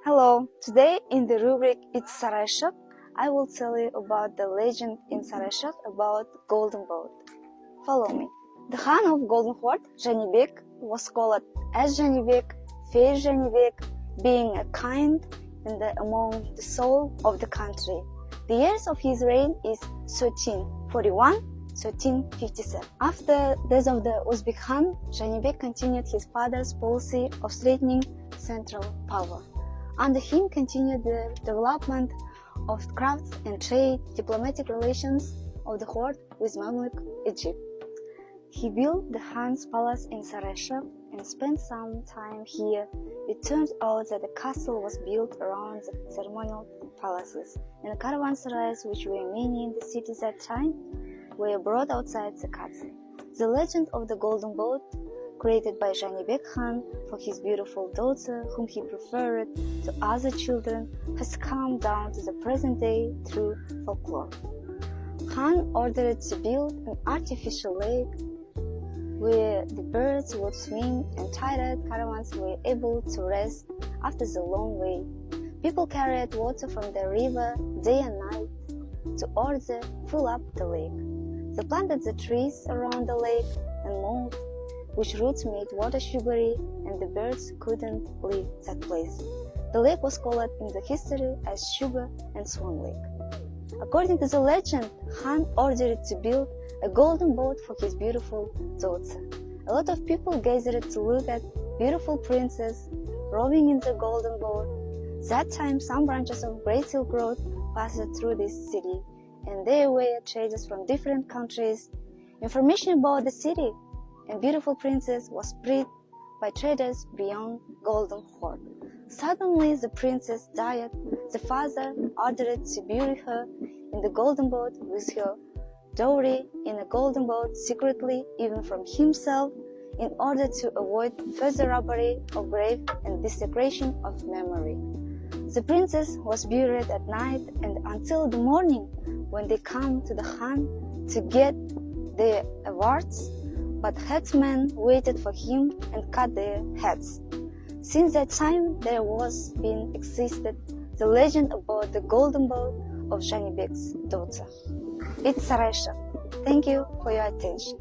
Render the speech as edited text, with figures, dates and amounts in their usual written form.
Hello, today in the rubric It's Saraishyq, I will tell you about the legend in Saraishyq about Golden Boat. Follow me. The Khan of Golden Fort, Жәнібек, was called as Жәнібек, fair Жәнібек, being a kind and among the soul of the country. The years of his reign is 1341-1357. After the death of the Uzbek Khan, Жәнібек continued his father's policy of strengthening central power. Under him continued the development of crafts and trade, diplomatic relations of the court with Mamluk Egypt. He built the Khan's palace in Saraishyq and spent some time here. It turned out that the castle was built around the ceremonial palaces, and the caravanserais, which were many in the city at that time, were brought outside the castle. The legend of the Golden Boat, created by Жәнібек Khan for his beautiful daughter, whom he preferred to other children, has come down to the present day through folklore. Khan ordered to build an artificial lake where the birds would swim and tired caravans were able to rest after the long way. People carried water from the river day and night to order fill up the lake. They planted the trees around the lake and mold, which roots made water sugary, and the birds couldn't leave that place. The lake was called in the history as Sugar and Swan Lake. According to the legend, Khan ordered to build a golden boat for his beautiful daughter. A lot of people gathered to look at beautiful princess rowing in the golden boat. That time, some branches of Great Silk Road passed through this city, and there were traders from different countries. Information about the city and beautiful princess was spread by traders beyond Golden Fort. Suddenly the princess died. The father ordered to bury her in the golden boat with her dowry in a golden boat secretly, even from himself, in order to avoid further robbery of grave and desecration of memory. The princess was buried at night and until the morning, when they come to the Khan to get their awards, but headsmen waited for him and cut their heads. Since that time, there was been existed the legend about the golden boat of Жәнібек's daughter. It's Saraishyq. Thank you for your attention.